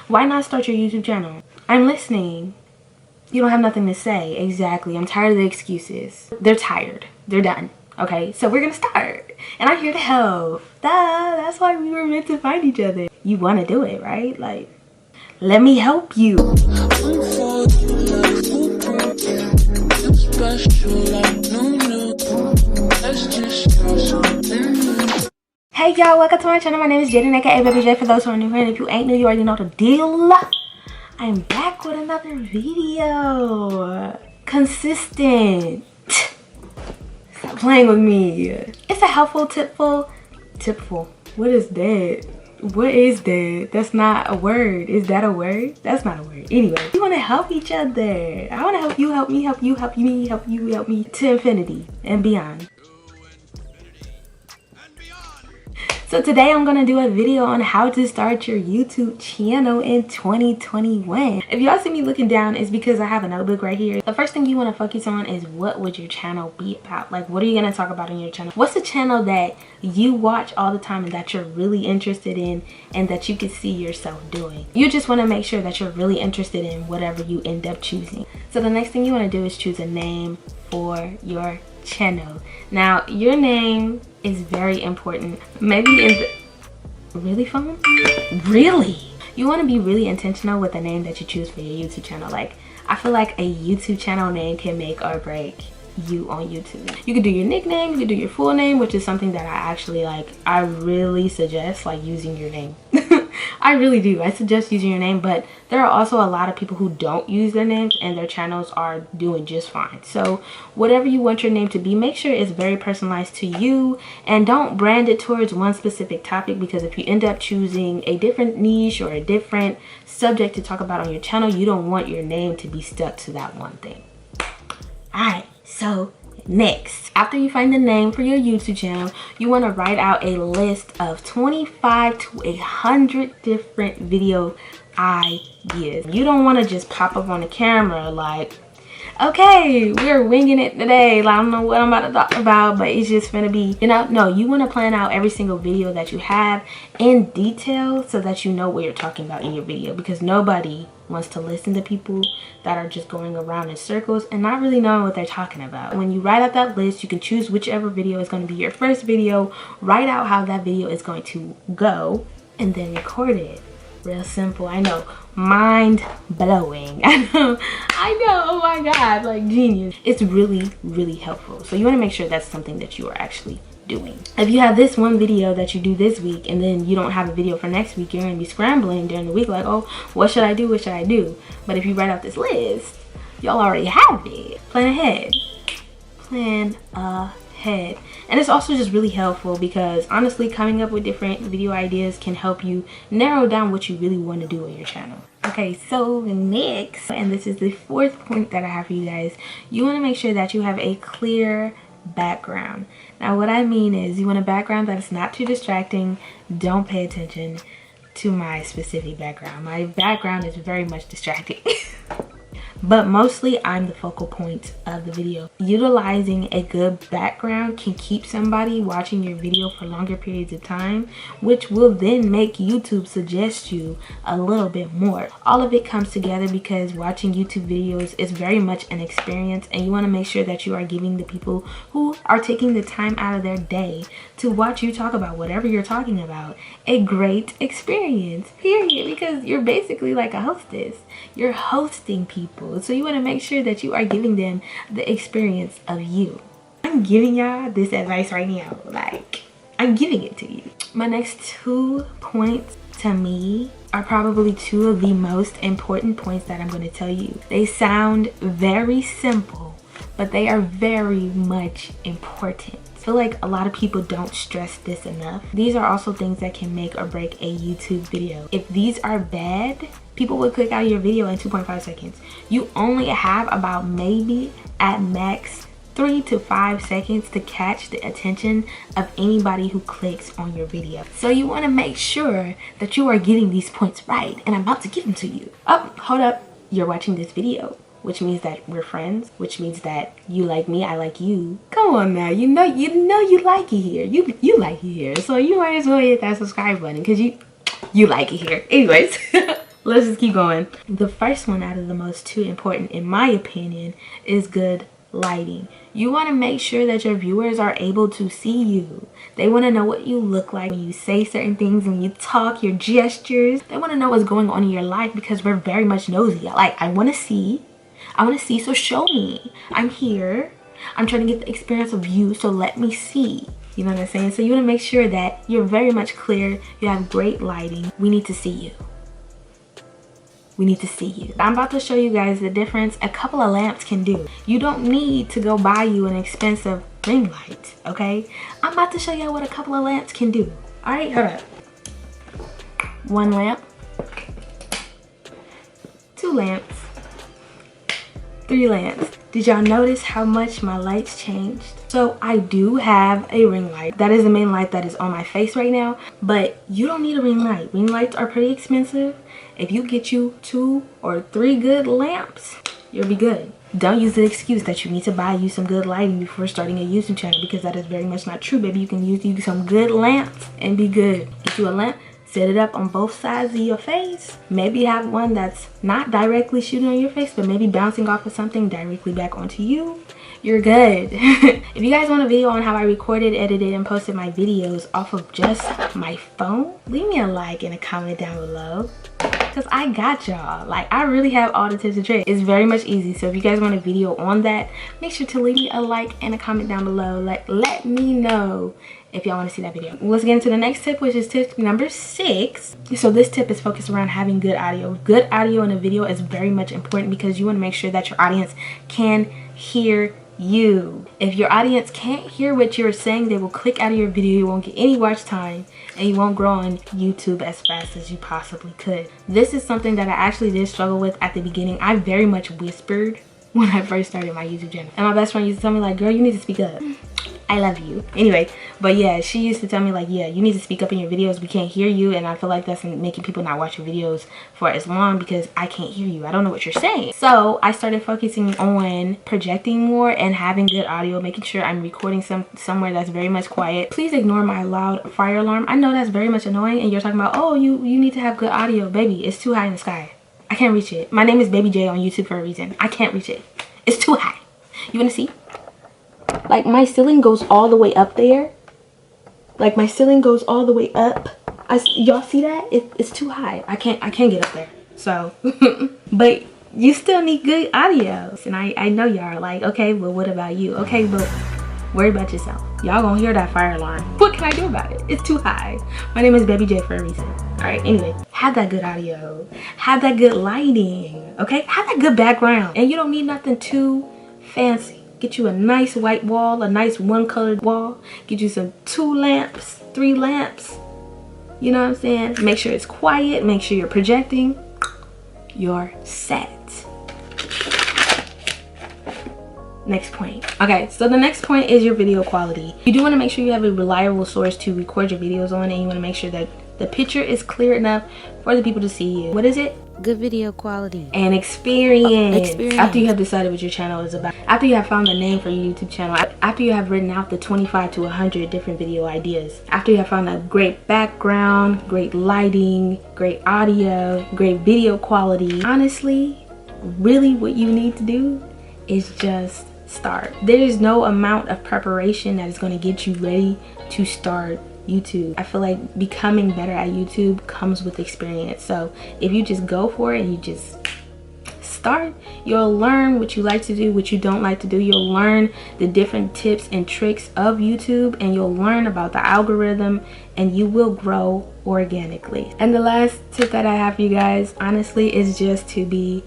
Why not start your YouTube channel? I'm listening. You don't have nothing to say. Exactly. I'm tired of the excuses. They're tired. They're done. Okay, so we're gonna start. And I'm here to help. That's why we were meant to find each other. You wanna do it, right? Like, let me help you. Hey y'all, welcome to my channel. My name is Jaden, aka Baby J, for those who are new here. And if you ain't new, you already know the deal. I'm back with another video. Consistent. Stop playing with me. It's a helpful tipful. What is that? What is that? That's not a word. Is that a word? That's not a word. Anyway, we want to help each other. I want to help you, help me, help you, help me, help you, help me to infinity and beyond. So today I'm gonna do a video on how to start your YouTube channel in 2021. If y'all see me looking down, it's because I have a notebook right here. The first thing you wanna focus on is what would your channel be about? Like, what are you gonna talk about on your channel? What's a channel that you watch all the time and that you're really interested in and that you can see yourself doing? You just wanna make sure that you're really interested in whatever you end up choosing. So the next thing you wanna do is choose a name for your channel. Now, your name is very important. Maybe it's really fun. Really, you want to be really intentional with the name that you choose for your YouTube channel. Like, I feel like a YouTube channel name can make or break you on YouTube. You could do your nickname, you could do your full name, which is something that I actually like. I really suggest like using your name. I really do. I suggest using your name, but there are also a lot of people who don't use their names and their channels are doing just fine. So whatever you want your name to be, make sure it's very personalized to you and don't brand it towards one specific topic, because if you end up choosing a different niche or a different subject to talk about on your channel, you don't want your name to be stuck to that one thing. Alright, so next, after you find the name for your YouTube channel, you want to write out a list of 25 to 100 different video ideas. You don't want to just pop up on the camera like, okay, we're winging it today. Like, I don't know what I'm about to talk about, but it's just gonna be, you know. No, you want to plan out every single video that you have in detail so that you know what you're talking about in your video, because nobody wants to listen to people that are just going around in circles and not really knowing what they're talking about. When you write out that list, you can choose whichever video is going to be your first video, write out how that video is going to go, and then record it. Real simple. I know, mind blowing. I know, oh my god, like genius. It's really, really helpful. So you want to make sure that's something that you are actually doing. If you have this one video that you do this week and then you don't have a video for next week, you're gonna be scrambling during the week like, oh, what should I do, what should I do? But if you write out this list, y'all already have it. Plan ahead. Plan ahead. And it's also just really helpful because honestly, coming up with different video ideas can help you narrow down what you really want to do on your channel. Okay, so next, and this is the fourth point that I have for you guys, you want to make sure that you have a clear background. Now what I mean is, you want a background that's not too distracting. Don't pay attention to my specific background. My background is very much distracting. But mostly I'm the focal point of the video. Utilizing a good background can keep somebody watching your video for longer periods of time, which will then make YouTube suggest you a little bit more. All of it comes together because watching YouTube videos is very much an experience, and you want to make sure that you are giving the people who are taking the time out of their day to watch you talk about whatever you're talking about a great experience, period, because you're basically like a hostess. You're hosting people. So you want to make sure that you are giving them the experience of you. I'm giving y'all this advice right now. Like, I'm giving it to you. My next 2 points to me are probably 2 of the most important points that I'm going to tell you. They sound very simple, but they are very much important. I feel like a lot of people don't stress this enough. These are also things that can make or break a YouTube video. If these are bad, people will click out of your video in 2.5 seconds. You only have about maybe at max 3 to 5 seconds to catch the attention of anybody who clicks on your video. So you want to make sure that you are getting these points right, and I'm about to give them to you. Oh, hold up. You're watching this video, which means that we're friends, which means that you like me, I like you. Come on now, you know you like it here. You like it here. So you might as well hit that subscribe button because you like it here. Anyways, Let's just keep going. The first one out of the most two important, in my opinion, is good lighting. You want to make sure that your viewers are able to see you. They want to know what you look like when you say certain things, when you talk, your gestures. They want to know what's going on in your life because we're very much nosy. Like, I want to see, so show me. I'm here. I'm trying to get the experience of you, so let me see. You know what I'm saying? So you want to make sure that you're very much clear. You have great lighting. We need to see you. We need to see you. I'm about to show you guys the difference a couple of lamps can do. You don't need to go buy you an expensive ring light, okay? I'm about to show you what a couple of lamps can do. All right, hold up. 1 lamp, 2 lamps, 3 lamps. Did y'all notice how much my lights changed? So I do have a ring light. That is the main light that is on my face right now, but you don't need a ring light. Ring lights are pretty expensive. If you get you 2 or 3 good lamps, you'll be good. Don't use the excuse that you need to buy you some good lighting before starting a YouTube channel, because that is very much not true, baby. You can use you some good lamps and be good. Get you a lamp, set it up on both sides of your face. Maybe have one that's not directly shooting on your face, but maybe bouncing off of something directly back onto you. You're good. If you guys want a video on how I recorded, edited, and posted my videos off of just my phone, leave me a like and a comment down below, because I got y'all. Like, I really have all the tips and tricks. It's very much easy. So if you guys want a video on that, make sure to leave me a like and a comment down below. Let me know if y'all want to see that video. Let's get into the next tip, which is tip number 6. So this tip is focused around having good audio. Good audio in a video is very much important because you want to make sure that your audience can hear you. If your audience can't hear what you're saying, they will click out of your video. You won't get any watch time, and you won't grow on YouTube as fast as you possibly could. This is something that I actually did struggle with at the beginning. I very much whispered when I first started my YouTube channel, and my best friend used to tell me, like, girl, you need to speak up. I love you. Anyway, but yeah, she used to tell me, like, yeah, you need to speak up in your videos. We can't hear you. And I feel like that's making people not watch your videos for as long because I can't hear you. I don't know what you're saying. So I started focusing on projecting more and having good audio, making sure I'm recording somewhere that's very much quiet. Please ignore my loud fire alarm. I know that's very much annoying, and you're talking about, oh, you need to have good audio. Baby, it's too high in the sky. I can't reach it. My name is Baby J on YouTube for a reason. I can't reach it. It's too high. You want to see? Like, my ceiling goes all the way up there. Like, my ceiling goes all the way up. Y'all see that? It's too high. I can't get up there. So, but you still need good audio. And I know y'all are like, okay, but what about you? Okay, but worry about yourself. Y'all gonna hear that fire alarm. What can I do about it? It's too high. My name is Baby J for a reason. All right, anyway, have that good audio. Have that good lighting, okay? Have that good background. And you don't need nothing too fancy. Get you a nice white wall, a nice one-colored wall. Get you some 2 lamps, 3 lamps. You know what I'm saying? Make sure it's quiet. Make sure you're projecting. You're set. Next point. Okay, so the next point is your video quality. You do want to make sure you have a reliable source to record your videos on, and you want to make sure that the picture is clear enough for the people to see you. What is it? Good video quality and experience. After you have decided what your channel is about, after you have found the name for your YouTube channel, after you have written out the 25 to 100 different video ideas, after you have found a great background, great lighting, great audio, great video quality, honestly, really what you need to do is just start. There is no amount of preparation that is going to get you ready to start YouTube. I feel like becoming better at YouTube comes with experience. So if you just go for it and you just start, you'll learn what you like to do, what you don't like to do. You'll learn the different tips and tricks of YouTube, and you'll learn about the algorithm, and you will grow organically. And the last tip that I have for you guys, honestly, is just to be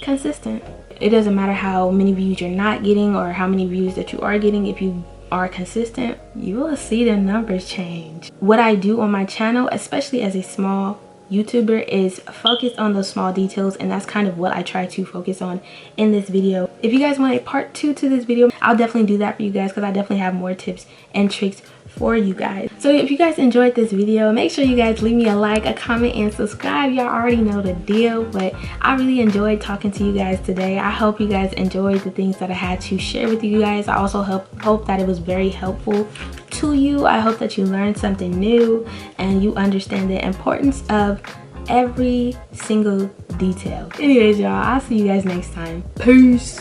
consistent. It doesn't matter how many views you're not getting or how many views that you are getting. If you are consistent, you will see the numbers change. What I do on my channel, especially as a small YouTuber, is focus on those small details, and that's kind of what I try to focus on in this video. If you guys want a part 2 to this video, I'll definitely do that for you guys, because I definitely have more tips and tricks for you guys. So if you guys enjoyed this video, make sure you guys leave me a like, a comment, and subscribe. Y'all already know the deal, but I really enjoyed talking to you guys today. I hope you guys enjoyed the things that I had to share with you guys. I also hope that it was very helpful to you. I hope that you learned something new and you understand the importance of every single detail. Anyways, y'all, I'll see you guys next time. Peace.